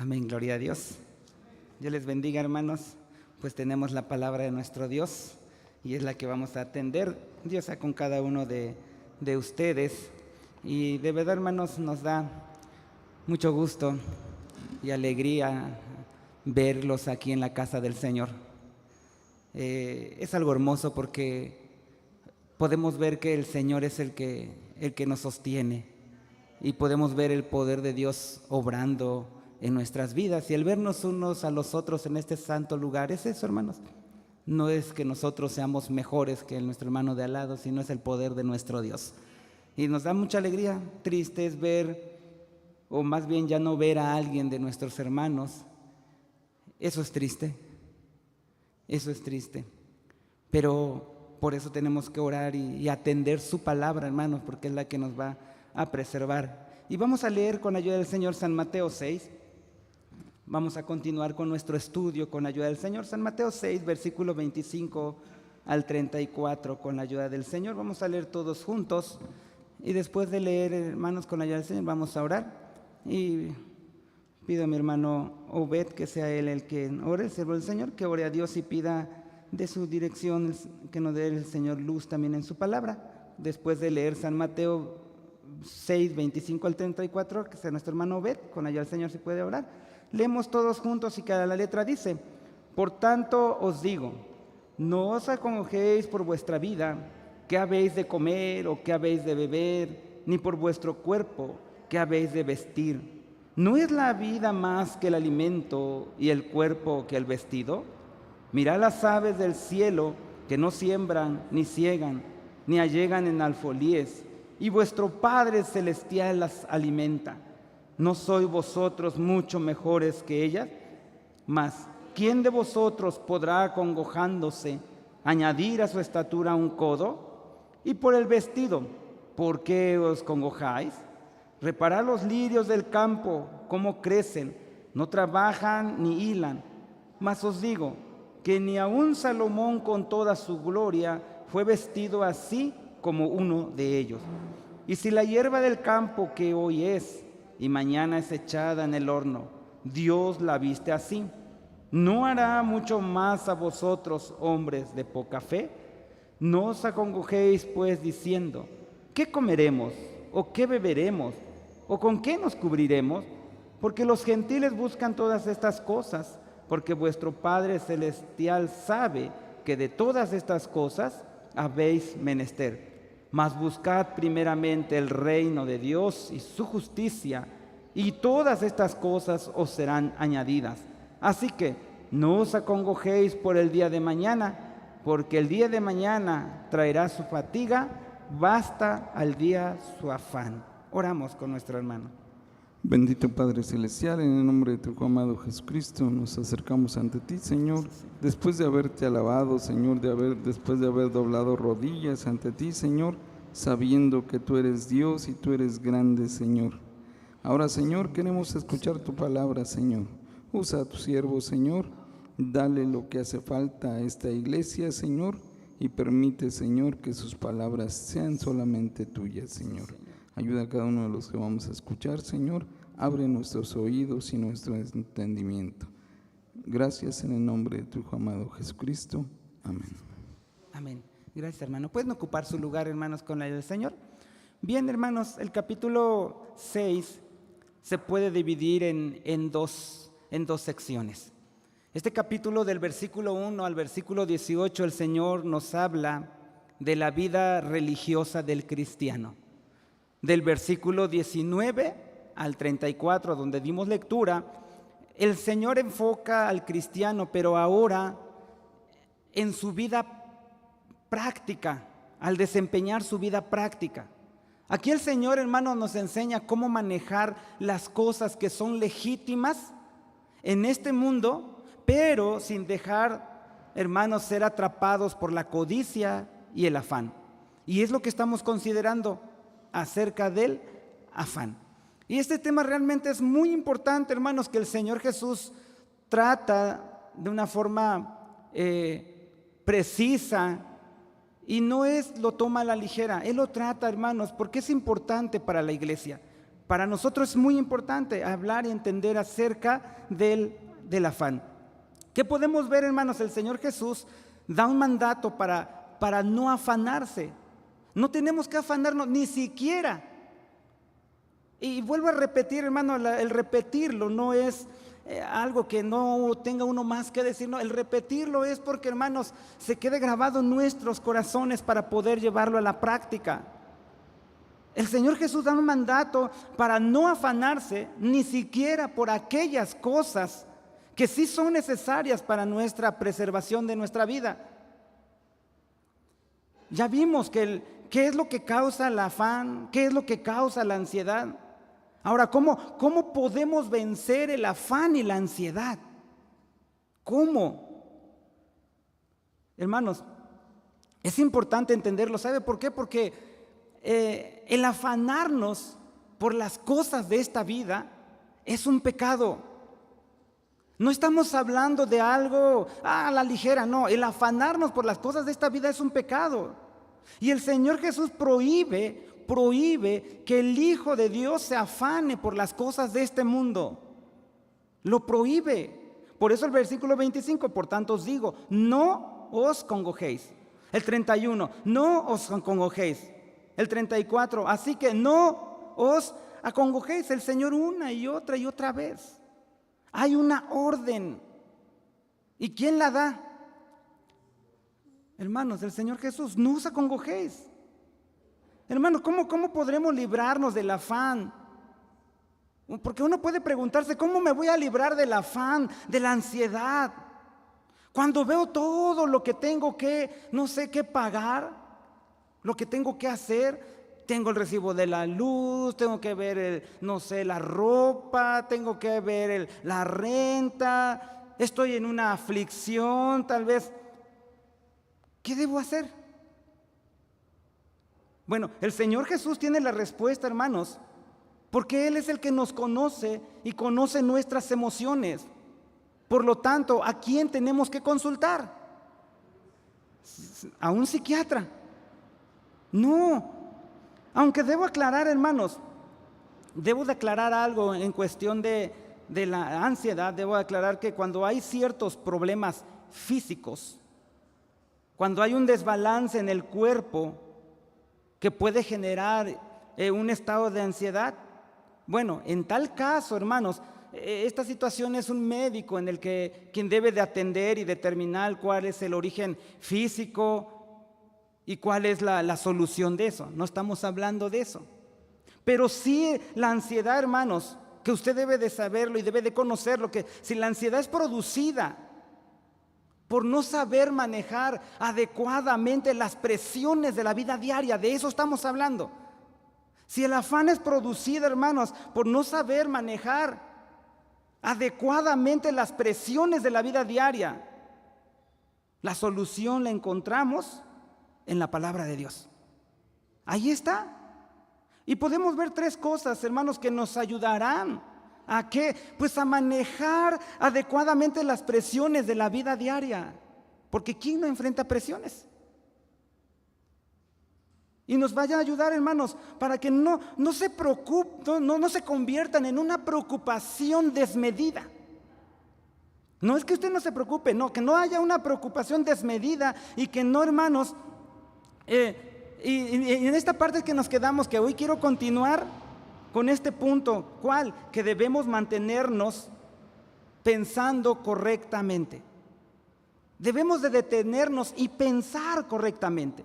Amén, gloria a Dios. Dios les bendiga, hermanos. Pues tenemos la palabra de nuestro Dios y es la que vamos a atender. Dios está con cada uno de ustedes. Y de verdad, hermanos, nos da mucho gusto y alegría verlos aquí en la casa del Señor. Es algo hermoso porque podemos ver que el Señor es el que nos sostiene y podemos ver el poder de Dios obrando en nuestras vidas, y el vernos unos a los otros en este santo lugar es eso, hermanos. No es que nosotros seamos mejores que nuestro hermano de al lado, sino es el poder de nuestro Dios. Y nos da mucha alegría. Triste es ver, o más bien ya no ver a alguien de nuestros hermanos. Eso es triste. Eso es triste. Pero por eso tenemos que orar y atender su palabra, hermanos, porque es la que nos va a preservar. Y vamos a leer con ayuda del Señor San Mateo 6. Vamos a continuar con nuestro estudio con la ayuda del Señor. San Mateo 6, versículo 25 al 34, con la ayuda del Señor. Vamos a leer todos juntos y después de leer, hermanos, con la ayuda del Señor, vamos a orar. Y pido a mi hermano Obed que sea él el que ore, el siervo del Señor, que ore a Dios y pida de su dirección, que nos dé el Señor luz también en su palabra. Después de leer San Mateo 6, 25 al 34, que sea nuestro hermano Obed, con la ayuda del Señor si puede orar. Leemos todos juntos y cada letra dice: por tanto os digo, no os acongojéis por vuestra vida, qué habéis de comer o qué habéis de beber, ni por vuestro cuerpo, qué habéis de vestir. ¿No es la vida más que el alimento y el cuerpo que el vestido? Mirad las aves del cielo, que no siembran, ni siegan, ni allegan en alfolíes, y vuestro Padre celestial las alimenta. ¿No sois vosotros mucho mejores que ellas? Mas, ¿quién de vosotros podrá, acongojándose, añadir a su estatura un codo? Y por el vestido, ¿por qué os congojáis? Reparad los lirios del campo, cómo crecen, no trabajan ni hilan. Mas os digo que ni aun Salomón con toda su gloria fue vestido así como uno de ellos. Y si la hierba del campo, que hoy es y mañana es echada en el horno, Dios la viste así, ¿no hará mucho más a vosotros, hombres de poca fe? No os acongojéis pues diciendo: ¿qué comeremos? ¿O qué beberemos? ¿O con qué nos cubriremos? Porque los gentiles buscan todas estas cosas, porque vuestro Padre celestial sabe que de todas estas cosas habéis menester. Mas buscad primeramente el reino de Dios y su justicia, y todas estas cosas os serán añadidas. Así que no os acongojéis por el día de mañana, porque el día de mañana traerá su fatiga, basta al día su afán. Oramos con nuestro hermano. Bendito Padre Celestial, en el nombre de tu Hijo amado Jesucristo, nos acercamos ante ti, Señor, después de haberte alabado, Señor, después de haber doblado rodillas ante ti, Señor, sabiendo que tú eres Dios y tú eres grande, Señor. Ahora, Señor, queremos escuchar tu palabra, Señor. Usa a tu siervo, Señor, dale lo que hace falta a esta iglesia, Señor, y permite, Señor, que sus palabras sean solamente tuyas, Señor. Ayuda a cada uno de los que vamos a escuchar, Señor. Abre nuestros oídos y nuestro entendimiento. Gracias en el nombre de tu Hijo amado Jesucristo. Amén. Amén. Gracias, hermano. ¿Pueden ocupar su lugar, hermanos, con la ayuda del Señor? Bien, hermanos, el capítulo 6 se puede dividir en dos secciones. Este capítulo, del versículo 1 al versículo 18, el Señor nos habla de la vida religiosa del cristiano. Del versículo 19 al 34, donde dimos lectura, el Señor enfoca al cristiano, pero ahora en su vida práctica, al desempeñar su vida práctica. Aquí el Señor, hermano, nos enseña cómo manejar las cosas que son legítimas en este mundo, pero sin dejar, hermanos, ser atrapados por la codicia y el afán. Y es lo que estamos considerando acerca del afán. Y este tema realmente es muy importante, hermanos, que el Señor Jesús trata de una forma precisa y no lo toma a la ligera. Él lo trata, hermanos, porque es importante para la iglesia, Para nosotros es muy importante hablar y entender acerca del afán. ¿Qué podemos ver, hermanos? El Señor Jesús da un mandato para no afanarse. No tenemos que afanarnos ni siquiera. Y vuelvo a repetir, hermano, el repetirlo no es algo que no tenga uno más que decir. No, el repetirlo es porque, hermanos, se quede grabado en nuestros corazones para poder llevarlo a la práctica. El Señor Jesús da un mandato para no afanarse ni siquiera por aquellas cosas que sí son necesarias para nuestra preservación de nuestra vida. Ya vimos qué es lo que causa el afán, qué es lo que causa la ansiedad. Ahora, ¿cómo podemos vencer el afán y la ansiedad? ¿Cómo? Hermanos, es importante entenderlo. ¿Sabe por qué? Porque el afanarnos por las cosas de esta vida es un pecado. No estamos hablando de algo a la ligera, no. El afanarnos por las cosas de esta vida es un pecado. Y el Señor Jesús prohíbe que el Hijo de Dios se afane por las cosas de este mundo. Lo prohíbe. Por eso el versículo 25, por tanto os digo, no os congojéis. El 31, no os congojéis. El 34, así que no os acongojéis. El Señor una y otra vez. Hay una orden. ¿Y quién la da? Hermanos, el Señor Jesús. No os acongojéis. Hermanos, ¿cómo podremos librarnos del afán? Porque uno puede preguntarse, ¿cómo me voy a librar del afán, de la ansiedad? Cuando veo todo lo que tengo que, no sé qué pagar, lo que tengo que hacer, tengo el recibo de la luz, tengo que ver, la ropa, tengo que ver la renta, estoy en una aflicción, tal vez. ¿Qué debo hacer? Bueno, el Señor Jesús tiene la respuesta, hermanos, porque Él es el que nos conoce y conoce nuestras emociones. Por lo tanto, ¿a quién tenemos que consultar? ¿A un psiquiatra? No. Aunque debo aclarar, hermanos, debo de aclarar algo en cuestión de la ansiedad. Debo aclarar que cuando hay ciertos problemas físicos, cuando hay un desbalance en el cuerpo que puede generar un estado de ansiedad, bueno, en tal caso, hermanos, esta situación es un médico en el que quien debe de atender y determinar cuál es el origen físico y cuál es la solución de eso. No estamos hablando de eso. Pero sí la ansiedad, hermanos, que usted debe de saberlo y debe de conocerlo, que si la ansiedad es producida por no saber manejar adecuadamente las presiones de la vida diaria, de eso estamos hablando. Si el afán es producido, hermanos, por no saber manejar adecuadamente las presiones de la vida diaria, la solución la encontramos en la palabra de Dios. Ahí está. Y podemos ver tres cosas, hermanos, que nos ayudarán ¿a qué? Pues a manejar adecuadamente las presiones de la vida diaria. Porque ¿quién no enfrenta presiones? Y nos vaya a ayudar, hermanos, para que no se preocupen, no se conviertan en una preocupación desmedida. No es que usted no se preocupe, no, que no haya una preocupación desmedida y que no, hermanos, y en esta parte que nos quedamos, que hoy quiero continuar con este punto. ¿Cuál? Que debemos mantenernos pensando correctamente. Debemos de detenernos y pensar correctamente.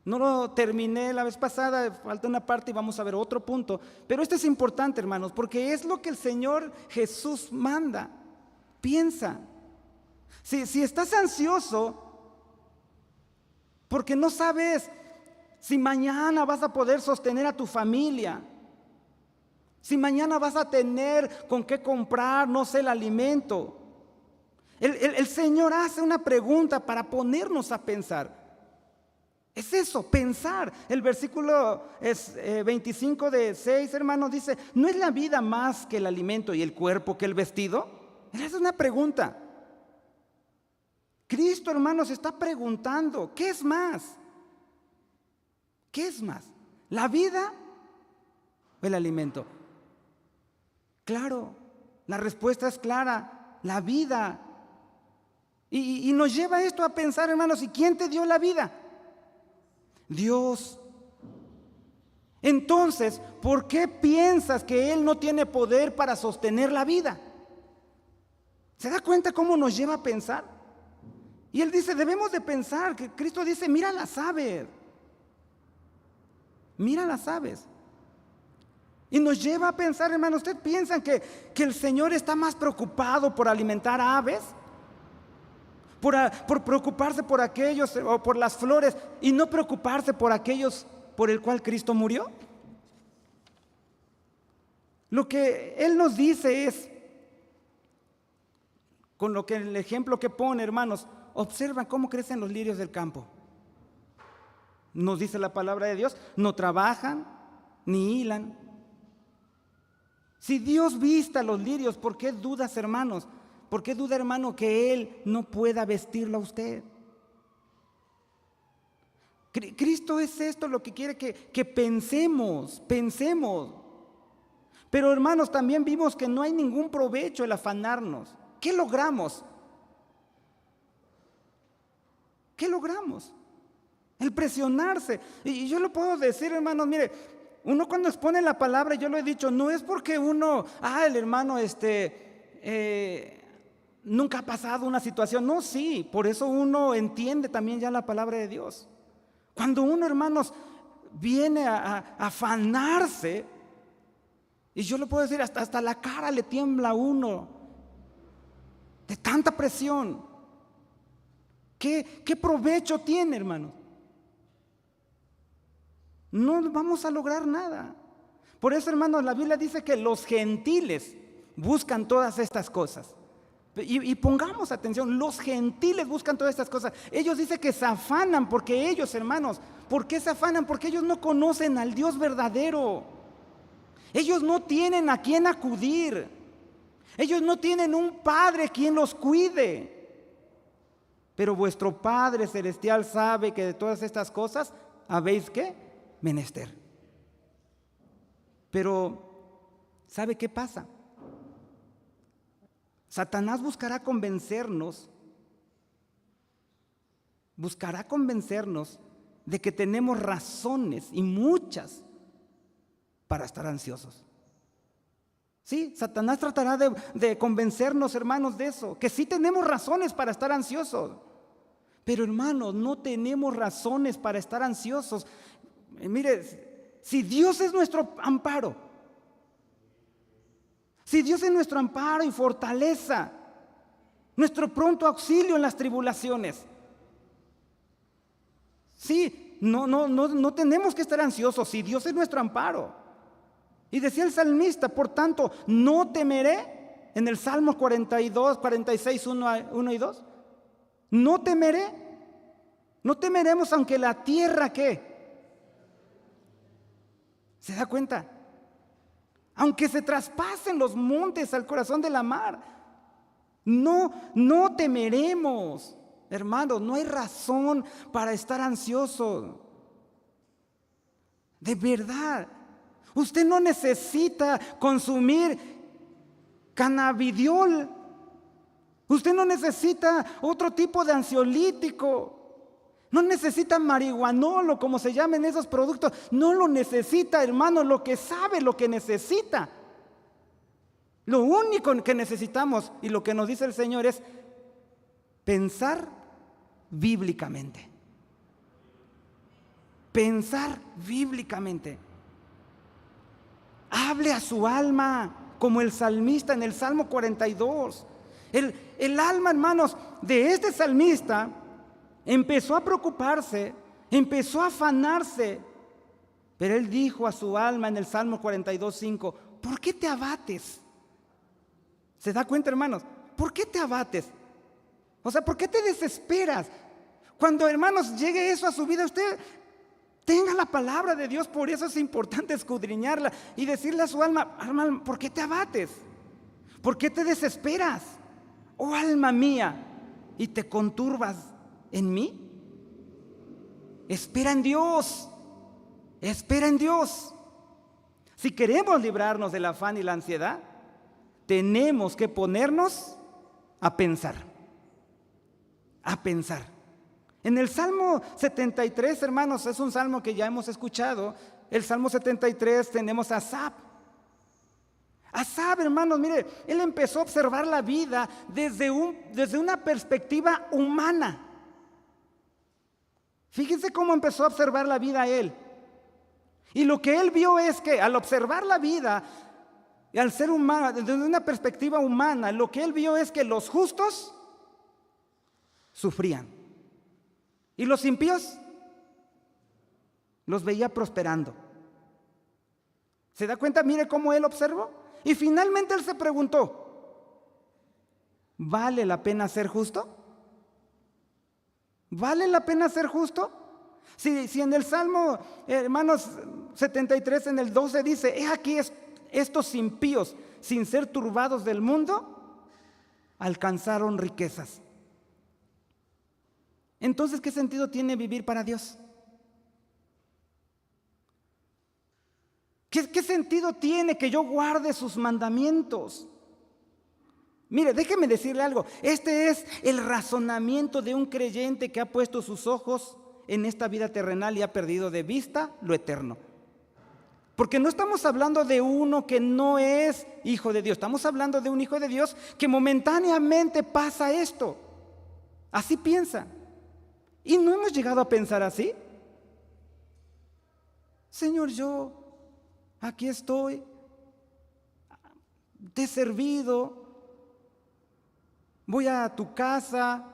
No lo terminé la vez pasada, falta una parte y vamos a ver otro punto. Pero esto es importante, hermanos, porque es lo que el Señor Jesús manda. Piensa. Si estás ansioso porque no sabes si mañana vas a poder sostener a tu familia, si mañana vas a tener con qué comprar, no sé, el alimento. El Señor hace una pregunta para ponernos a pensar. Es eso, pensar. El versículo 25 de 6, hermanos, dice: ¿no es la vida más que el alimento y el cuerpo que el vestido? Esa es una pregunta. Cristo, hermanos, está preguntando: ¿qué es más? ¿Qué es más? ¿La vida o el alimento? Claro, la respuesta es clara, la vida. Y nos lleva esto a pensar, hermanos, ¿y quién te dio la vida? Dios. Entonces, ¿por qué piensas que Él no tiene poder para sostener la vida? ¿Se da cuenta cómo nos lleva a pensar? Y Él dice, debemos de pensar, que Cristo dice, mira las aves. Mira las aves. Y nos lleva a pensar, hermano, ¿ustedes piensan que el Señor está más preocupado por alimentar aves? Por preocuparse por aquellos o por las flores y no preocuparse por aquellos por el cual Cristo murió. Lo que Él nos dice es, con lo que el ejemplo que pone, hermanos, observan cómo crecen los lirios del campo. Nos dice la palabra de Dios, no trabajan ni hilan. Si Dios vista los lirios, ¿por qué dudas, hermanos? ¿Por qué duda, hermano, que Él no pueda vestirlo a usted? Cristo es esto lo que quiere que pensemos. Pero, hermanos, también vimos que no hay ningún provecho el afanarnos. ¿Qué logramos? ¿Qué logramos? El presionarse. Y yo lo puedo decir, hermanos, mire, uno cuando expone la palabra, yo lo he dicho, no es porque uno, el hermano, nunca ha pasado una situación. No, sí, por eso uno entiende también ya la palabra de Dios. Cuando uno, hermanos, viene a afanarse, y yo lo puedo decir, hasta la cara le tiembla a uno de tanta presión. ¿Qué provecho tiene, hermanos? No vamos a lograr nada. Por eso, hermanos, la Biblia dice que los gentiles buscan todas estas cosas. Y pongamos atención, los gentiles buscan todas estas cosas. Ellos dicen que se afanan porque ellos, hermanos, ¿por qué se afanan? Porque ellos no conocen al Dios verdadero. Ellos no tienen a quién acudir. Ellos no tienen un Padre quien los cuide. Pero vuestro Padre Celestial sabe que de todas estas cosas habéis ¿qué? Menester. Pero ¿sabe qué pasa? Satanás buscará convencernos de que tenemos razones, y muchas, para estar ansiosos. Sí, Satanás tratará de convencernos, hermanos, de eso, que sí tenemos razones para estar ansiosos. Pero, hermanos, no tenemos razones para estar ansiosos. Mire, si Dios es nuestro amparo, si Dios es nuestro amparo y fortaleza, nuestro pronto auxilio en las tribulaciones, sí, no tenemos que estar ansiosos si Dios es nuestro amparo. Y decía el salmista, por tanto, no temeré, en el Salmo 42, 46, 1 y 2, no temeremos aunque la tierra ¿qué? ¿Se da cuenta? Aunque se traspasen los montes al corazón de la mar, no temeremos, hermanos. No hay razón para estar ansiosos. De verdad, usted no necesita consumir cannabidiol. Usted no necesita otro tipo de ansiolítico. No necesita marihuanol o como se llamen esos productos. No lo necesita, hermano. Lo que sabe, lo que necesita. Lo único que necesitamos y lo que nos dice el Señor es pensar bíblicamente. Pensar bíblicamente. Hable a su alma como el salmista en el Salmo 42. El alma, hermanos, de este salmista empezó a preocuparse, empezó a afanarse, pero él dijo a su alma en el Salmo 42:5, ¿por qué te abates? ¿Se da cuenta, hermanos? ¿Por qué te abates? O sea, ¿por qué te desesperas? Cuando, hermanos, llegue eso a su vida, usted tenga la palabra de Dios. Por eso es importante escudriñarla y decirle a su alma, alma, ¿por qué te abates? ¿Por qué te desesperas? Oh alma mía, y te conturbas en mí. Espera en Dios. Espera en Dios. Si queremos librarnos del afán y la ansiedad, tenemos que ponernos a pensar. A pensar. En el Salmo 73, hermanos, es un salmo que ya hemos escuchado. El Salmo 73 tenemos a Asaf. Asaf, hermanos, mire, él empezó a observar la vida desde una perspectiva humana. Fíjense cómo empezó a observar la vida él. Y lo que él vio es que al observar la vida y al ser humano, desde una perspectiva humana, lo que él vio es que los justos sufrían y los impíos los veía prosperando. ¿Se da cuenta? Mire cómo él observó. Y finalmente él se preguntó, ¿vale la pena ser justo? ¿Vale la pena ser justo? Si en el Salmo, hermanos, 73, en el 12 dice, he aquí estos impíos, sin ser turbados del mundo, alcanzaron riquezas. Entonces, ¿qué sentido tiene vivir para Dios? ¿Qué sentido tiene que yo guarde sus mandamientos? Mire, déjeme decirle algo. Este es el razonamiento de un creyente que ha puesto sus ojos en esta vida terrenal y ha perdido de vista lo eterno. Porque no estamos hablando de uno que no es hijo de Dios. Estamos hablando de un hijo de Dios que momentáneamente pasa esto. Así piensa. ¿Y no hemos llegado a pensar así? Señor, yo aquí estoy, te he servido, voy a tu casa,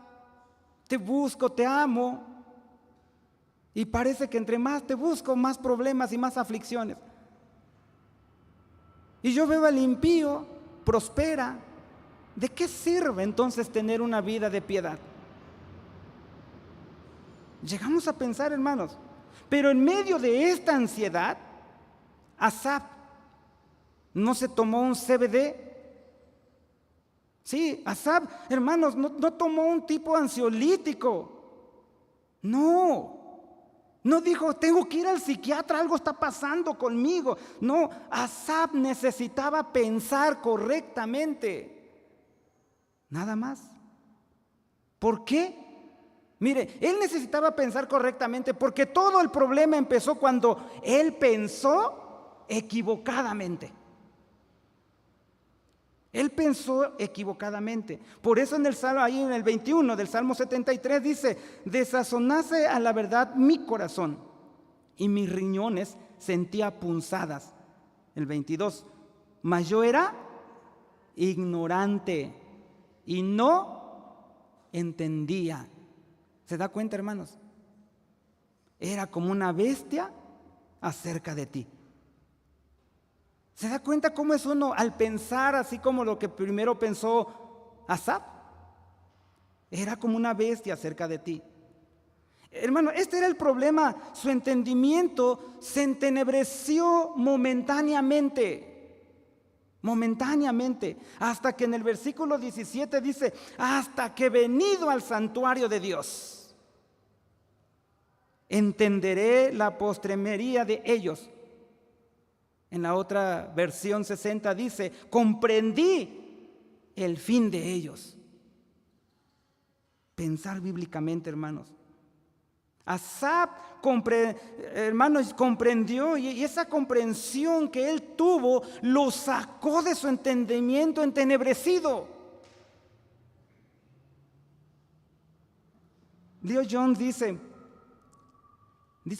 te busco, te amo, y parece que entre más te busco, más problemas y más aflicciones. Y yo veo al impío, prospera. ¿De qué sirve entonces tener una vida de piedad? Llegamos a pensar, hermanos, pero en medio de esta ansiedad, Asaf no se tomó un CBD. Sí, Asaf, hermanos, no tomó un tipo ansiolítico. No dijo, tengo que ir al psiquiatra, algo está pasando conmigo. No, Asaf necesitaba pensar correctamente. Nada más. ¿Por qué? Mire, él necesitaba pensar correctamente porque todo el problema empezó cuando él pensó equivocadamente. Él pensó equivocadamente. Por eso en el Salmo, ahí en el 21 del Salmo 73 dice, desazonase a la verdad mi corazón y mis riñones sentía punzadas. El 22, mas yo era ignorante y no entendía. ¿Se da cuenta, hermanos? Era como una bestia acerca de ti. ¿Se da cuenta cómo es uno al pensar así como lo que primero pensó Asaf? Era como una bestia acerca de ti. Hermano, este era el problema. Su entendimiento se entenebreció momentáneamente, hasta que en el versículo 17 dice, hasta que venido al santuario de Dios, entenderé la postremería de ellos. En la otra versión 60 dice, comprendí el fin de ellos. Pensar bíblicamente, hermanos. Asaf, hermanos, comprendió y esa comprensión que él tuvo lo sacó de su entendimiento entenebrecido. Leo Jones dice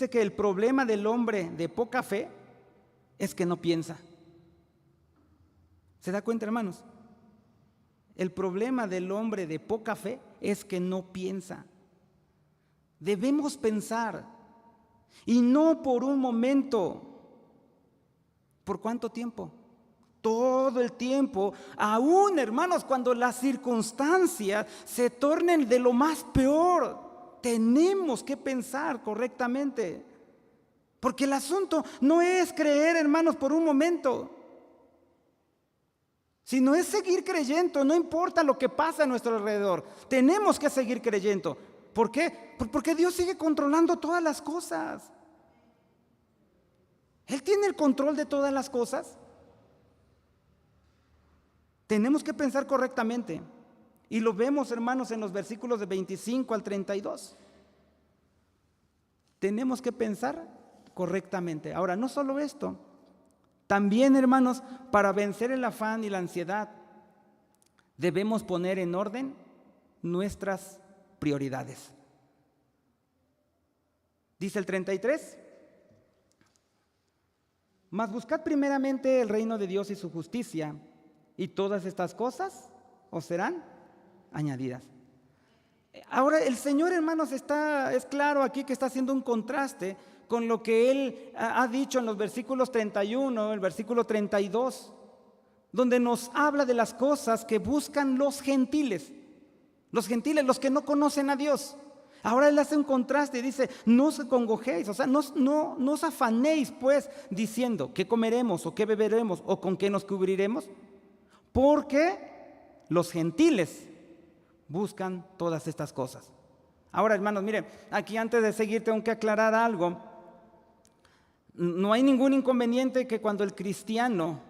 que el problema del hombre de poca fe es que no piensa. ¿Se da cuenta, hermanos? El problema del hombre de poca fe es que no piensa. Debemos pensar, y no por un momento. ¿Por cuánto tiempo? Todo el tiempo, aún, hermanos, cuando las circunstancias se tornen de lo más peor, tenemos que pensar correctamente. Porque el asunto no es creer, hermanos, por un momento, sino es seguir creyendo, no importa lo que pasa a nuestro alrededor. Tenemos que seguir creyendo. ¿Por qué? Porque Dios sigue controlando todas las cosas. Él tiene el control de todas las cosas. Tenemos que pensar correctamente. Y lo vemos, hermanos, en los versículos de 25 al 32. Tenemos que pensar correctamente. Ahora, no solo esto. También, hermanos, para vencer el afán y la ansiedad, debemos poner en orden nuestras prioridades. Dice el 33. Mas buscad primeramente el reino de Dios y su justicia, y todas estas cosas os serán añadidas. Ahora el Señor, hermanos, es claro aquí que está haciendo un contraste con lo que Él ha dicho en los versículos 31, el versículo 32, donde nos habla de las cosas que buscan los gentiles, los que no conocen a Dios. Ahora Él hace un contraste y dice, no os congojéis, o sea, no os afanéis pues diciendo qué comeremos o qué beberemos o con qué nos cubriremos, porque los gentiles buscan todas estas cosas. Ahora, hermanos, miren, aquí antes de seguir tengo que aclarar algo. No hay ningún inconveniente que cuando el cristiano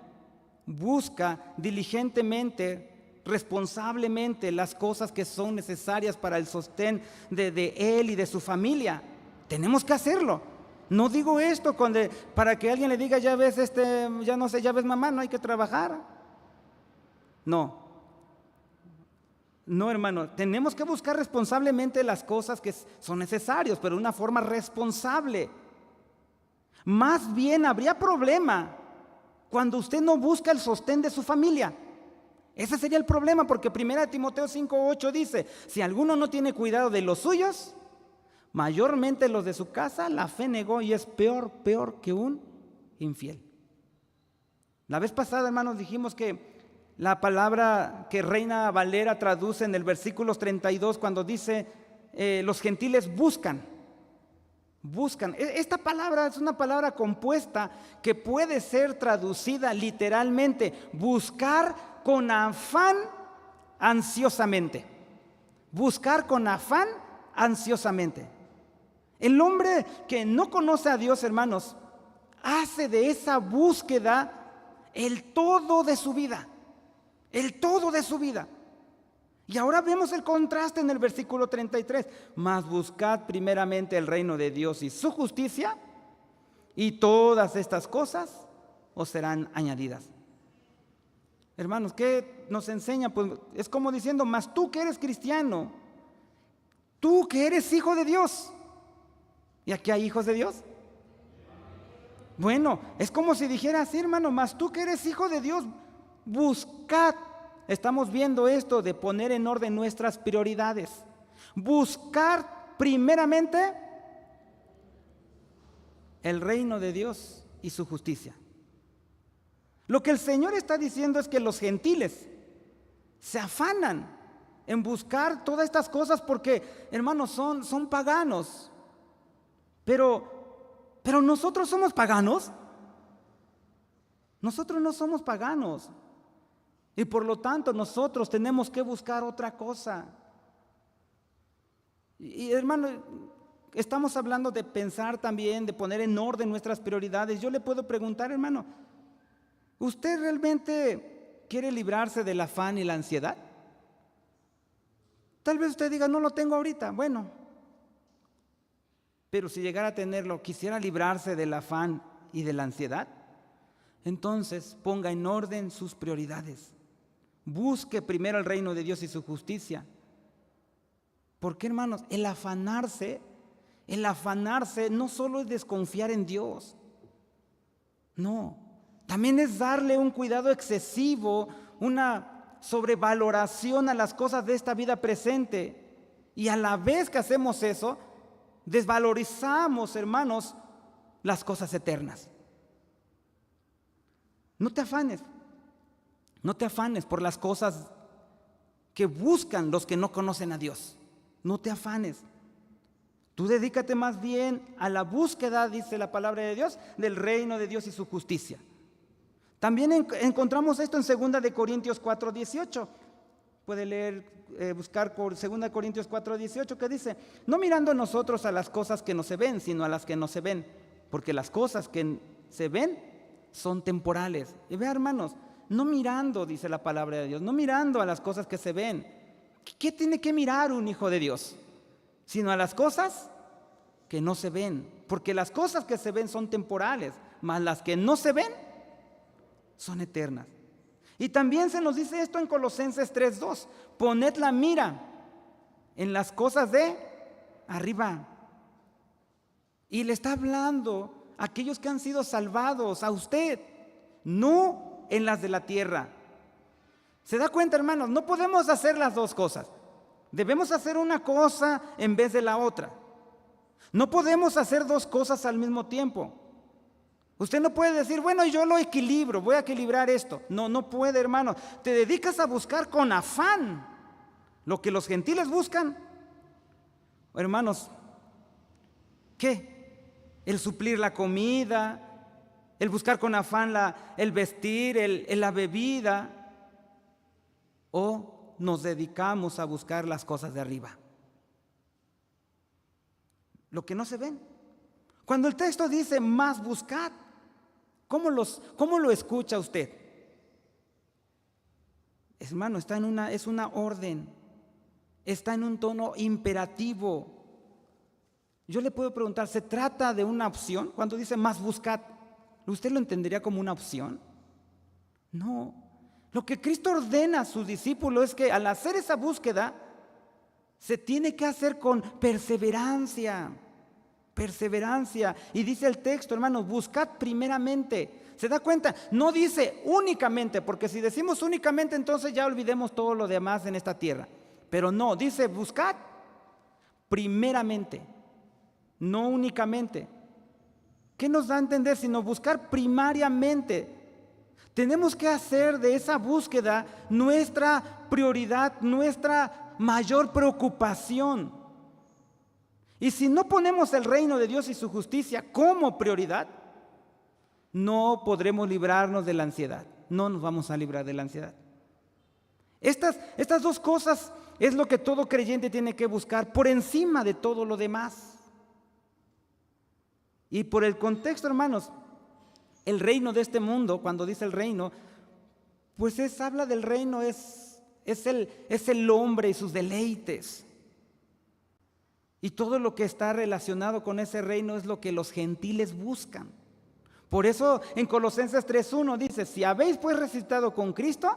busca diligentemente, responsablemente las cosas que son necesarias para el sostén de él y de su familia, tenemos que hacerlo. No digo esto para que alguien le diga, ya ves, ya ves, mamá, no hay que trabajar. No, hermano, tenemos que buscar responsablemente las cosas que son necesarias, pero de una forma responsable. Más bien habría problema cuando usted no busca el sostén de su familia. Ese sería el problema, porque 1 Timoteo 5:8 dice, si alguno no tiene cuidado de los suyos, mayormente los de su casa, la fe negó y es peor que un infiel. La vez pasada, hermanos, dijimos que la palabra que Reina Valera traduce en el versículo 32 cuando dice los gentiles buscan. Esta palabra es una palabra compuesta que puede ser traducida literalmente, buscar con afán ansiosamente. Buscar con afán ansiosamente. El hombre que no conoce a Dios, hermanos, hace de esa búsqueda el todo de su vida. El todo de su vida. Y ahora vemos el contraste en el versículo 33. Mas buscad primeramente el reino de Dios y su justicia, y todas estas cosas os serán añadidas. Hermanos, ¿qué nos enseña? Pues es como diciendo, mas tú que eres cristiano, tú que eres hijo de Dios. ¿Y aquí hay hijos de Dios? Bueno, es como si dijera así, hermano, mas tú que eres hijo de Dios, buscad. Estamos viendo esto de poner en orden nuestras prioridades. Buscar primeramente el reino de Dios y su justicia. Lo que el Señor está diciendo es que los gentiles se afanan en buscar todas estas cosas porque, hermanos, son paganos. Pero nosotros somos paganos. Nosotros no somos paganos. Y por lo tanto nosotros tenemos que buscar otra cosa. Y hermano, estamos hablando de pensar también, de poner en orden nuestras prioridades. Yo le puedo preguntar, hermano, ¿usted realmente quiere librarse del afán y la ansiedad? Tal vez usted diga, no lo tengo ahorita. Bueno, pero si llegara a tenerlo, ¿quisiera librarse del afán y de la ansiedad? Entonces ponga en orden sus prioridades. Busque primero el reino de Dios y su justicia. Porque, hermanos, el afanarse no solo es desconfiar en Dios. No, también es darle un cuidado excesivo, una sobrevaloración a las cosas de esta vida presente. Y a la vez que hacemos eso, desvalorizamos, hermanos, las cosas eternas. No te afanes. No te afanes por las cosas que buscan los que no conocen a Dios. No te afanes. Tú dedícate más bien a la búsqueda, dice la palabra de Dios, del reino de Dios y su justicia. También encontramos esto en 2 Corintios 4:18. Puede leer, buscar por 2 Corintios 4:18, que dice, no mirando nosotros a las cosas que no se ven, sino a las que no se ven, porque las cosas que se ven son temporales. Y vea, hermanos, no mirando, dice la palabra de Dios, no mirando a las cosas que se ven. ¿Qué tiene que mirar un hijo de Dios? Sino a las cosas que no se ven, porque las cosas que se ven son temporales, mas las que no se ven son eternas. Y también se nos dice esto en Colosenses 3:2, poned la mira en las cosas de arriba. Y le está hablando a aquellos que han sido salvados, a usted, no en las de la tierra. ¿Se da cuenta, hermanos? No podemos hacer las dos cosas. Debemos hacer una cosa en vez de la otra. No podemos hacer dos cosas al mismo tiempo. Usted no puede decir, bueno, yo lo equilibro, voy a equilibrar esto. No, no puede, hermano. Te dedicas a buscar con afán lo que los gentiles buscan. Hermanos, ¿qué? El suplir la comida, el buscar con afán el vestir, la bebida. ¿O nos dedicamos a buscar las cosas de arriba? Lo que no se ven. Cuando el texto dice más buscad, ¿cómo lo escucha usted? Hermano, es una orden, está en un tono imperativo. Yo le puedo preguntar, ¿se trata de una opción? Cuando dice más buscad, ¿usted lo entendería como una opción? No. Lo que Cristo ordena a sus discípulos es que al hacer esa búsqueda, se tiene que hacer con perseverancia. Perseverancia. Y dice el texto, hermanos, buscad primeramente. ¿Se da cuenta? No dice únicamente, porque si decimos únicamente, entonces ya olvidemos todo lo demás en esta tierra. Pero no, dice buscad primeramente, no únicamente. ¿Qué nos da a entender? Sino buscar primariamente. Tenemos que hacer de esa búsqueda nuestra prioridad, nuestra mayor preocupación. Y si no ponemos el reino de Dios y su justicia como prioridad, no podremos librarnos de la ansiedad. No nos vamos a librar de la ansiedad. Estas dos cosas es lo que todo creyente tiene que buscar por encima de todo lo demás. Y por el contexto, hermanos, el reino de este mundo, cuando dice el reino, pues habla del reino, es el hombre y sus deleites. Y todo lo que está relacionado con ese reino es lo que los gentiles buscan. Por eso en Colosenses 3:1 dice, si habéis pues resucitado con Cristo,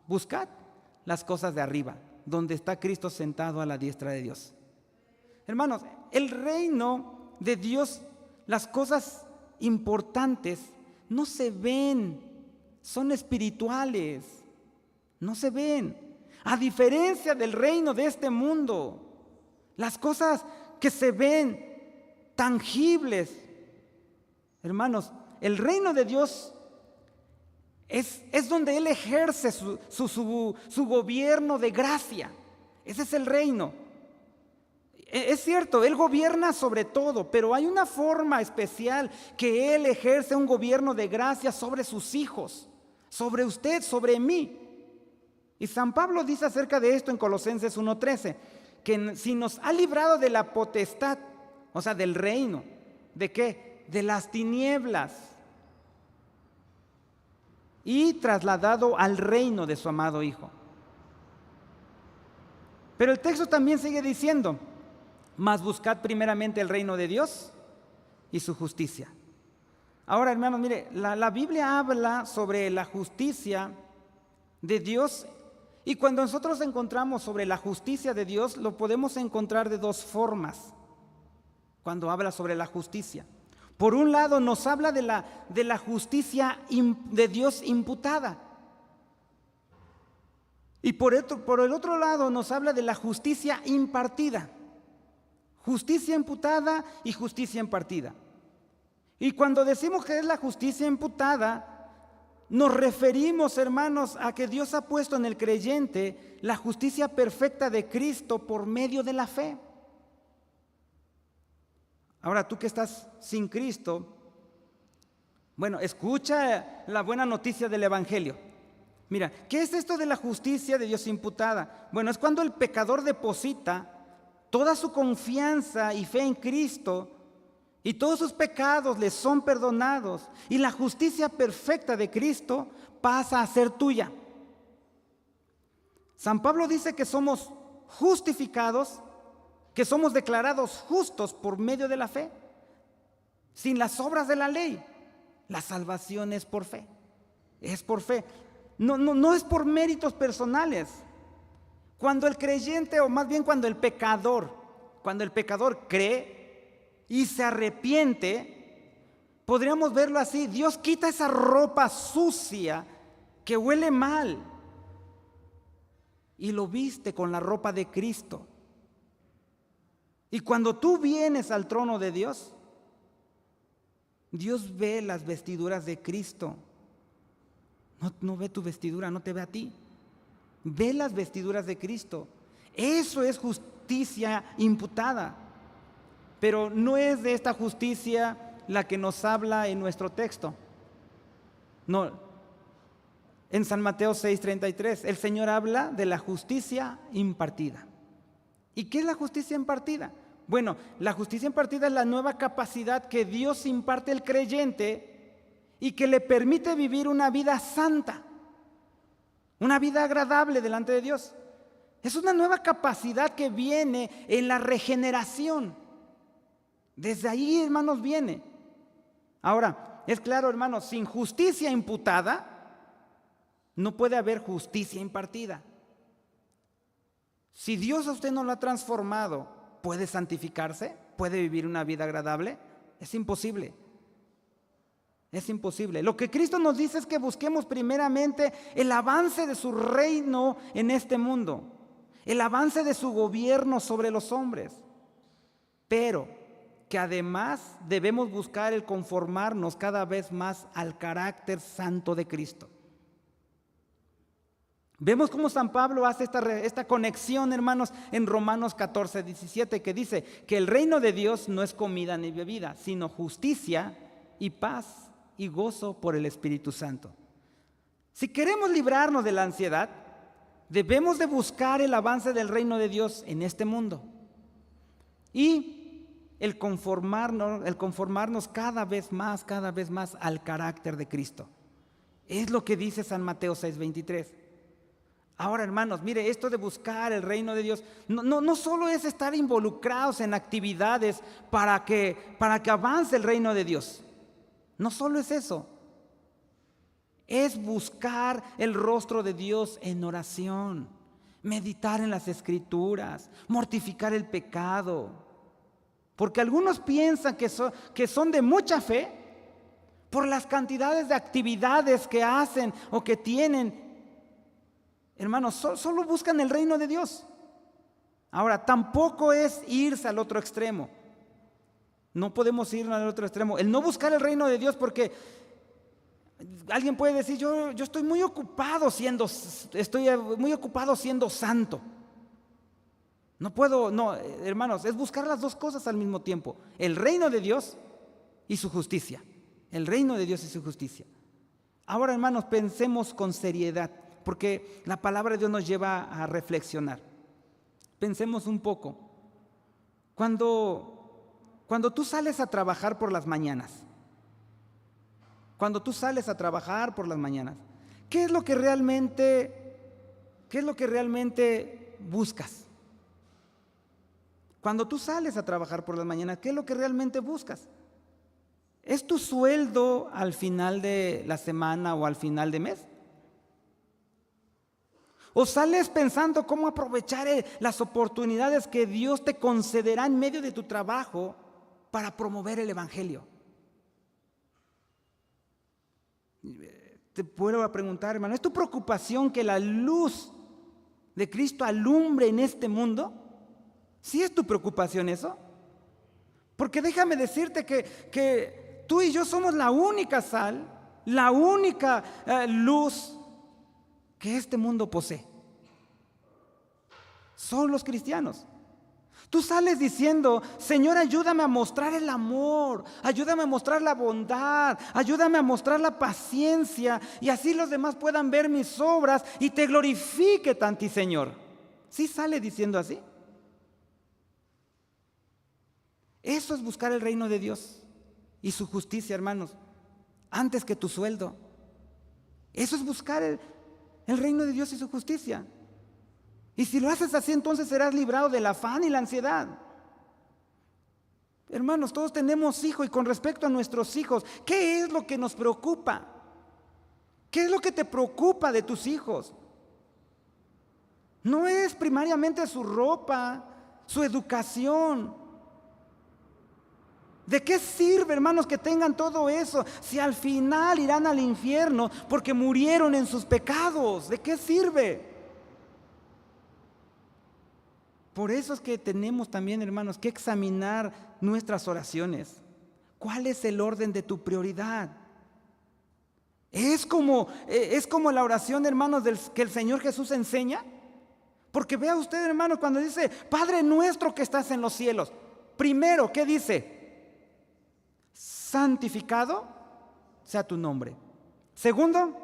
buscad las cosas de arriba, donde está Cristo sentado a la diestra de Dios. Hermanos, el reino de Dios, las cosas importantes no se ven, son espirituales, no se ven. A diferencia del reino de este mundo, las cosas que se ven tangibles, hermanos, el reino de Dios es donde Él ejerce su gobierno de gracia. Ese es el reino. Es cierto, Él gobierna sobre todo, pero hay una forma especial que Él ejerce un gobierno de gracia sobre sus hijos, sobre usted, sobre mí. Y San Pablo dice acerca de esto en Colosenses 1:13, que si nos ha librado de la potestad, o sea, del reino, ¿de qué? De las tinieblas, y trasladado al reino de su amado Hijo. Pero el texto también sigue diciendo, mas buscad primeramente el reino de Dios y su justicia. Ahora, hermanos, mire, la Biblia habla sobre la justicia de Dios, y cuando nosotros encontramos sobre la justicia de Dios, lo podemos encontrar de dos formas. Cuando habla sobre la justicia, por un lado nos habla de la justicia de Dios imputada, y por el otro lado nos habla de la justicia impartida. Justicia imputada y justicia impartida. Y cuando decimos que es la justicia imputada, nos referimos, hermanos, a que Dios ha puesto en el creyente la justicia perfecta de Cristo por medio de la fe. Ahora, tú que estás sin Cristo, bueno, escucha la buena noticia del Evangelio. Mira, ¿qué es esto de la justicia de Dios imputada? Bueno, es cuando el pecador deposita toda su confianza y fe en Cristo, y todos sus pecados les son perdonados y la justicia perfecta de Cristo pasa a ser tuya. San Pablo dice que somos justificados, que somos declarados justos por medio de la fe, sin las obras de la ley. La salvación es por fe, es por fe. No es por méritos personales. Cuando el creyente, o más bien cuando el pecador cree y se arrepiente, podríamos verlo así: Dios quita esa ropa sucia que huele mal y lo viste con la ropa de Cristo. Y cuando tú vienes al trono de Dios, Dios ve las vestiduras de Cristo. No ve tu vestidura, no te ve a ti. Ve las vestiduras de Cristo. Eso es justicia imputada. Pero no es de esta justicia la que nos habla en nuestro texto. No. En San Mateo 6:33, el Señor habla de la justicia impartida. ¿Y qué es la justicia impartida? Bueno, la justicia impartida es la nueva capacidad que Dios imparte al creyente y que le permite vivir una vida santa, una vida agradable delante de Dios. Es una nueva capacidad que viene en la regeneración. Desde ahí, hermanos, viene. Ahora, es claro, hermanos, sin justicia imputada no puede haber justicia impartida. Si Dios a usted no lo ha transformado, ¿puede santificarse? ¿Puede vivir una vida agradable? Es imposible. Es imposible. Lo que Cristo nos dice es que busquemos primeramente el avance de su reino en este mundo, el avance de su gobierno sobre los hombres, pero que además debemos buscar el conformarnos cada vez más al carácter santo de Cristo. Vemos cómo San Pablo hace esta conexión, hermanos, en Romanos 14:17, que dice que el reino de Dios no es comida ni bebida, sino justicia y paz y gozo por el Espíritu Santo. Si queremos librarnos de la ansiedad, debemos de buscar el avance del reino de Dios en este mundo y el conformarnos cada vez más al carácter de Cristo. Es lo que dice San Mateo 6:23. Ahora, hermanos, mire, esto de buscar el reino de Dios no solo es estar involucrados en actividades para que avance el reino de Dios. No solo es eso. Es buscar el rostro de Dios en oración, meditar en las Escrituras, mortificar el pecado. Porque algunos piensan que son de mucha fe por las cantidades de actividades que hacen o que tienen. Hermanos, solo buscan el reino de Dios. Ahora, tampoco es irse al otro extremo. No podemos ir al otro extremo. El no buscar el reino de Dios, porque alguien puede decir: yo estoy muy ocupado siendo santo. No puedo, no, hermanos, es buscar las dos cosas al mismo tiempo: el reino de Dios y su justicia. El reino de Dios y su justicia. Ahora, hermanos, pensemos con seriedad, porque la palabra de Dios nos lleva a reflexionar. Pensemos un poco. Cuando tú sales a trabajar por las mañanas, ¿qué es lo que realmente buscas? Cuando tú sales a trabajar por las mañanas, ¿qué es lo que realmente buscas? ¿Es tu sueldo al final de la semana o al final de mes? ¿O sales pensando cómo aprovechar las oportunidades que Dios te concederá en medio de tu trabajo para promover el Evangelio? Te puedo preguntar, hermano, ¿es tu preocupación que la luz de Cristo alumbre en este mundo? ¿Sí es tu preocupación eso? Porque déjame decirte que tú y yo somos la única sal, la única luz que este mundo posee. Son los cristianos. Tú sales diciendo: Señor, ayúdame a mostrar el amor, ayúdame a mostrar la bondad, ayúdame a mostrar la paciencia, y así los demás puedan ver mis obras y te glorifiquen a ti, Señor. ¿Sí sale diciendo así? Eso es buscar el reino de Dios. y su justicia, hermanos, antes que tu sueldo. Eso es buscar el reino de Dios y su justicia. Y si lo haces así, entonces serás librado del afán y la ansiedad. Hermanos, todos tenemos hijos, y con respecto a nuestros hijos, ¿qué es lo que nos preocupa? ¿Qué es lo que te preocupa de tus hijos? No es primariamente su ropa, su educación. ¿De qué sirve, hermanos, que tengan todo eso si al final irán al infierno porque murieron en sus pecados? ¿De qué sirve? Por eso es que tenemos también, hermanos, que examinar nuestras oraciones. ¿Cuál es el orden de tu prioridad? Es como la oración, hermanos, que el Señor Jesús enseña. Porque vea usted, hermanos, cuando dice Padre nuestro que estás en los cielos, primero, ¿qué dice? Santificado sea tu nombre. Segundo,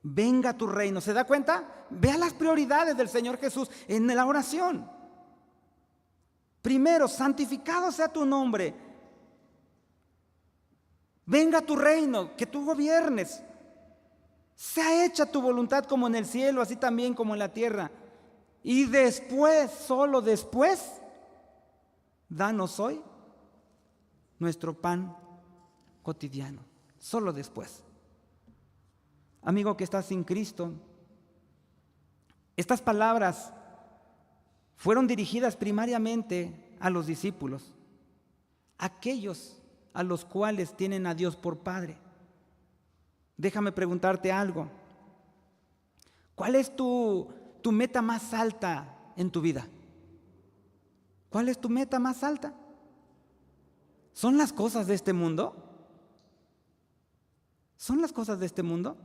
venga tu reino. ¿Se da cuenta? Vea las prioridades del Señor Jesús en la oración. Primero, santificado sea tu nombre. Venga tu reino, que tú gobiernes. Sea hecha tu voluntad como en el cielo, así también como en la tierra. Y después, solo después, danos hoy nuestro pan cotidiano. Solo después. Amigo que estás sin Cristo, estas palabras fueron dirigidas primariamente a los discípulos, aquellos a los cuales tienen a Dios por Padre. Déjame preguntarte algo. ¿Cuál es tu meta más alta en tu vida? ¿Cuál es tu meta más alta? ¿Son las cosas de este mundo? ¿Son las cosas de este mundo?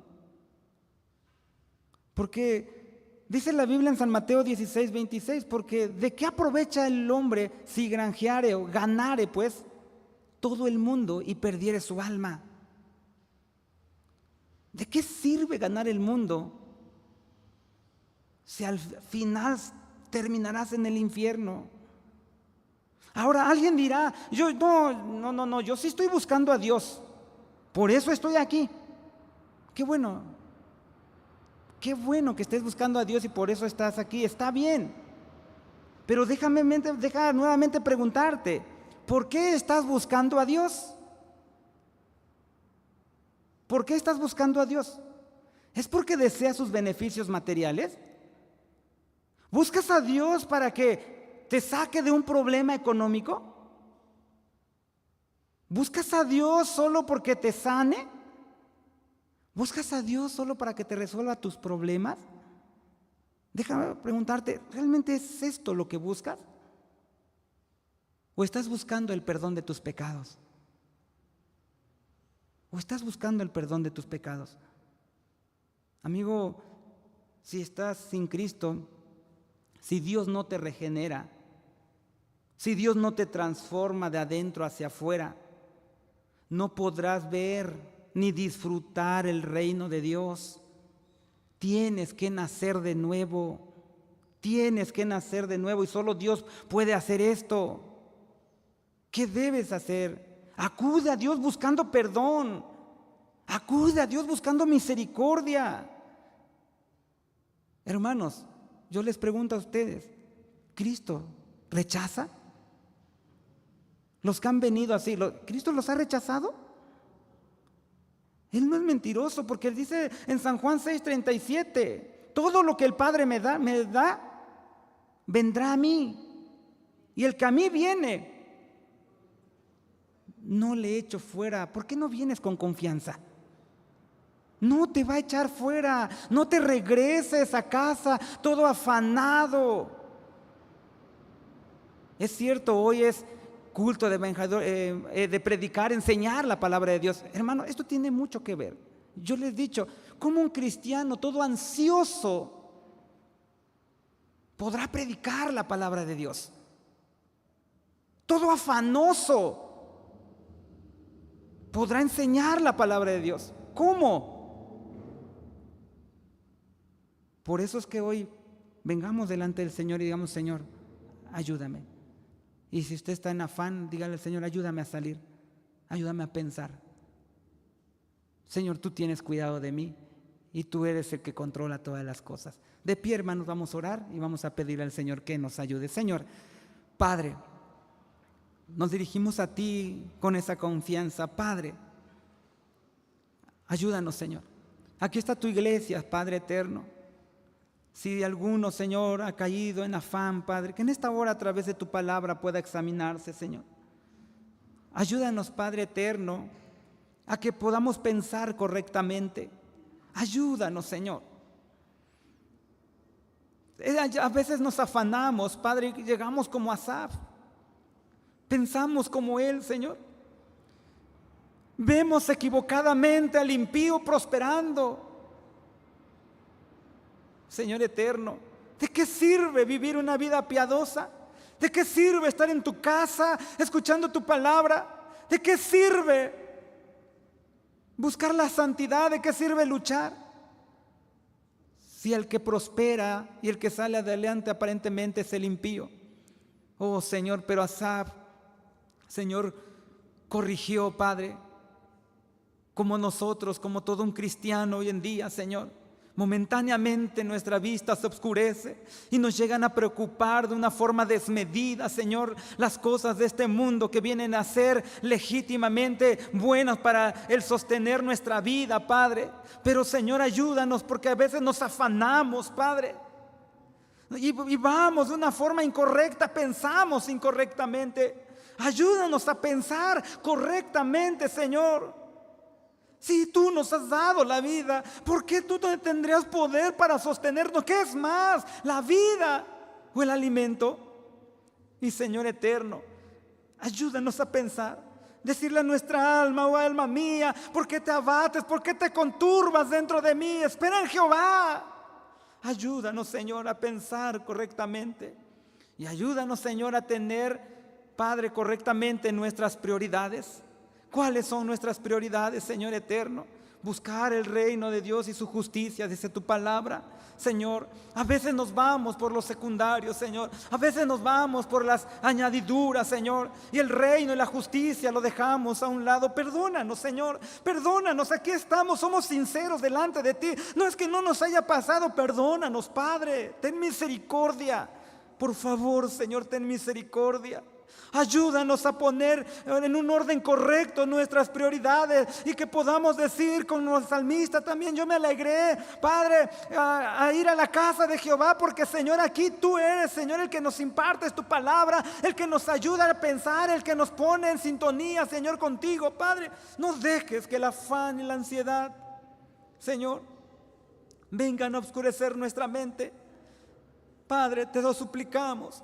Porque dice la Biblia en San Mateo 16:26, porque ¿de qué aprovecha el hombre si granjeare o ganare pues todo el mundo y perdiere su alma? ¿De qué sirve ganar el mundo si al final terminarás en el infierno? Ahora alguien dirá, yo sí estoy buscando a Dios, por eso estoy aquí. Qué bueno que estés buscando a Dios y por eso estás aquí, está bien. Pero deja nuevamente preguntarte, ¿por qué estás buscando a Dios? ¿Por qué estás buscando a Dios? ¿Es porque deseas sus beneficios materiales? ¿Buscas a Dios para que te saque de un problema económico? ¿Buscas a Dios solo porque te sane? ¿Buscas a Dios solo para que te resuelva tus problemas? Déjame preguntarte, ¿realmente es esto lo que buscas? ¿O estás buscando el perdón de tus pecados? ¿O estás buscando el perdón de tus pecados? Amigo, si estás sin Cristo, si Dios no te regenera, si Dios no te transforma de adentro hacia afuera, no podrás ver ni disfrutar el reino de Dios. Tienes que nacer de nuevo. Tienes que nacer de nuevo y solo Dios puede hacer esto. ¿Qué debes hacer? Acude a Dios buscando perdón. Acude a Dios buscando misericordia. Hermanos, yo les pregunto a ustedes, ¿Cristo rechaza? Los que han venido así, ¿Cristo los ha rechazado? Él no es mentiroso porque Él dice en San Juan 6:37, todo lo que el Padre me da, vendrá a mí. Y el que a mí viene, no le echo fuera. ¿Por qué no vienes con confianza? No te va a echar fuera. No te regreses a casa todo afanado. Es cierto, hoy es culto de predicar, enseñar la palabra de Dios. Hermano, esto tiene mucho que ver. Yo les he dicho, ¿cómo un cristiano todo ansioso podrá predicar la palabra de Dios? Todo afanoso podrá enseñar la palabra de Dios. ¿Cómo? Por eso es que hoy vengamos delante del Señor y digamos, Señor, ayúdame. Y si usted está en afán, dígale al Señor, ayúdame a salir. ayúdame a pensar. Señor, tú tienes cuidado de mí y tú eres el que controla todas las cosas. De pie, hermanos, vamos a orar y vamos a pedirle al Señor que nos ayude. Señor, Padre, nos dirigimos a ti con esa confianza. Padre, ayúdanos, Señor. Aquí está tu iglesia, Padre eterno. Si alguno, Señor, ha caído en afán, Padre, que en esta hora a través de tu palabra pueda examinarse, Señor. Ayúdanos, Padre eterno, a que podamos pensar correctamente. Ayúdanos, Señor. A veces nos afanamos, Padre, y llegamos como Asaf. Pensamos como él, Señor. Vemos equivocadamente al impío prosperando. Señor eterno, ¿de qué sirve vivir una vida piadosa? ¿De qué sirve estar en tu casa escuchando tu palabra? ¿De qué sirve buscar la santidad? ¿De qué sirve luchar? Si el que prospera y el que sale adelante aparentemente es el impío. Oh Señor, pero Asaf, Señor, corrigió, Padre, como nosotros, como todo un cristiano hoy en día, Señor. Momentáneamente nuestra vista se oscurece y nos llegan a preocupar de una forma desmedida, Señor, las cosas de este mundo que vienen a ser legítimamente buenas para el sostener nuestra vida, Padre. Pero, Señor, ayúdanos porque a veces nos afanamos, Padre, y vamos de una forma incorrecta, pensamos incorrectamente. Ayúdanos a pensar correctamente, Señor. Si tú nos has dado la vida, ¿por qué tú no tendrías poder para sostenernos? ¿Qué es más, la vida o el alimento? Y Señor eterno, ayúdanos a pensar, decirle a nuestra alma: oh alma mía, ¿por qué te abates? ¿Por qué te conturbas dentro de mí? Espera en Jehová. Ayúdanos, Señor, a pensar correctamente. Y ayúdanos, Señor, a tener, Padre, correctamente nuestras prioridades. ¿Cuáles son nuestras prioridades, Señor eterno? Buscar el reino de Dios y su justicia, dice tu palabra, Señor. A veces nos vamos por los secundarios, Señor. A veces nos vamos por las añadiduras, Señor. Y el reino y la justicia lo dejamos a un lado. Perdónanos, Señor. Perdónanos. Aquí estamos, somos sinceros delante de ti. No es que no nos haya pasado. Perdónanos, Padre. Ten misericordia. Por favor, Señor, ten misericordia. Ayúdanos a poner en un orden correcto nuestras prioridades y que podamos decir con los salmistas también: yo me alegré, Padre, a ir a la casa de Jehová, porque, Señor, aquí tú eres, Señor, el que nos impartes tu palabra, el que nos ayuda a pensar, el que nos pone en sintonía, Señor, contigo. Padre, no dejes que el afán y la ansiedad, Señor, vengan a oscurecer nuestra mente. Padre, te lo suplicamos.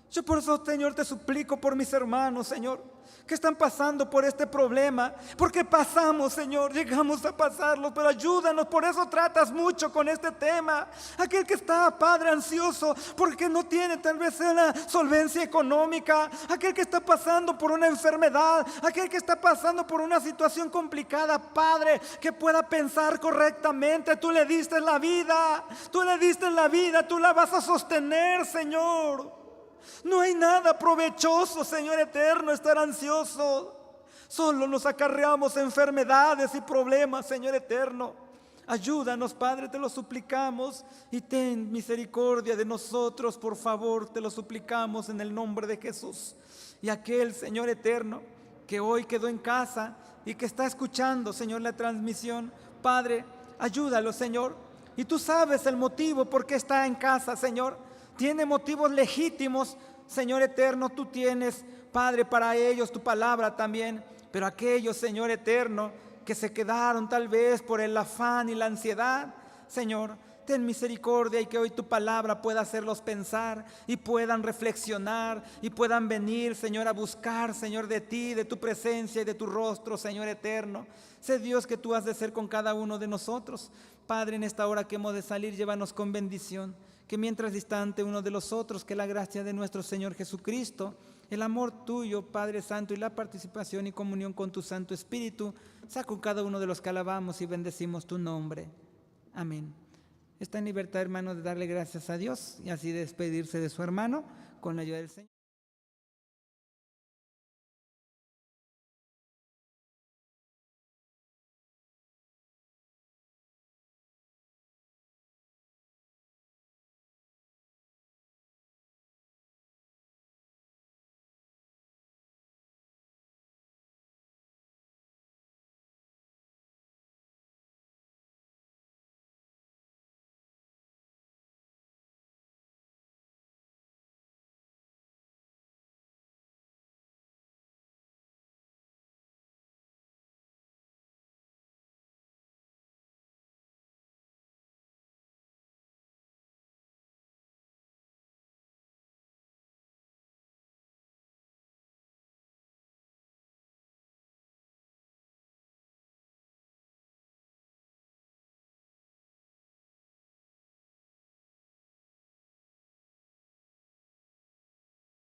Yo por eso, Señor, te suplico por mis hermanos, Señor, que están pasando por este problema. Porque pasamos, Señor, llegamos a pasarlo, pero ayúdanos. Por eso tratas mucho con este tema. Aquel que está, Padre, ansioso porque no tiene tal vez una solvencia económica, aquel que está pasando por una enfermedad, aquel que está pasando por una situación complicada, Padre, que pueda pensar correctamente. Tú le diste la vida, tú le diste la vida, tú la vas a sostener, Señor. No hay nada provechoso, Señor eterno, estar ansioso. Solo nos acarreamos enfermedades y problemas, Señor eterno. Ayúdanos, Padre, te lo suplicamos, y ten misericordia de nosotros, por favor, te lo suplicamos en el nombre de Jesús. Y aquel, Señor eterno, que hoy quedó en casa y que está escuchando, Señor, la transmisión, Padre, ayúdalo, Señor. Y tú sabes el motivo por qué está en casa, Señor. Tiene motivos legítimos, Señor eterno, tú tienes, Padre, para ellos tu palabra también. Pero aquellos, Señor eterno, que se quedaron tal vez por el afán y la ansiedad, Señor, ten misericordia, y que hoy tu palabra pueda hacerlos pensar y puedan reflexionar y puedan venir, Señor, a buscar, Señor, de ti, de tu presencia y de tu rostro, Señor eterno. Sé, Dios, que tú has de ser con cada uno de nosotros. Padre, en esta hora que hemos de salir, llévanos con bendición. Que mientras distante uno de los otros, que la gracia de nuestro Señor Jesucristo, el amor tuyo, Padre Santo, y la participación y comunión con tu Santo Espíritu sea con cada uno de los que alabamos y bendecimos tu nombre. Amén. Está en libertad, hermano, de darle gracias a Dios y así despedirse de su hermano con la ayuda del Señor.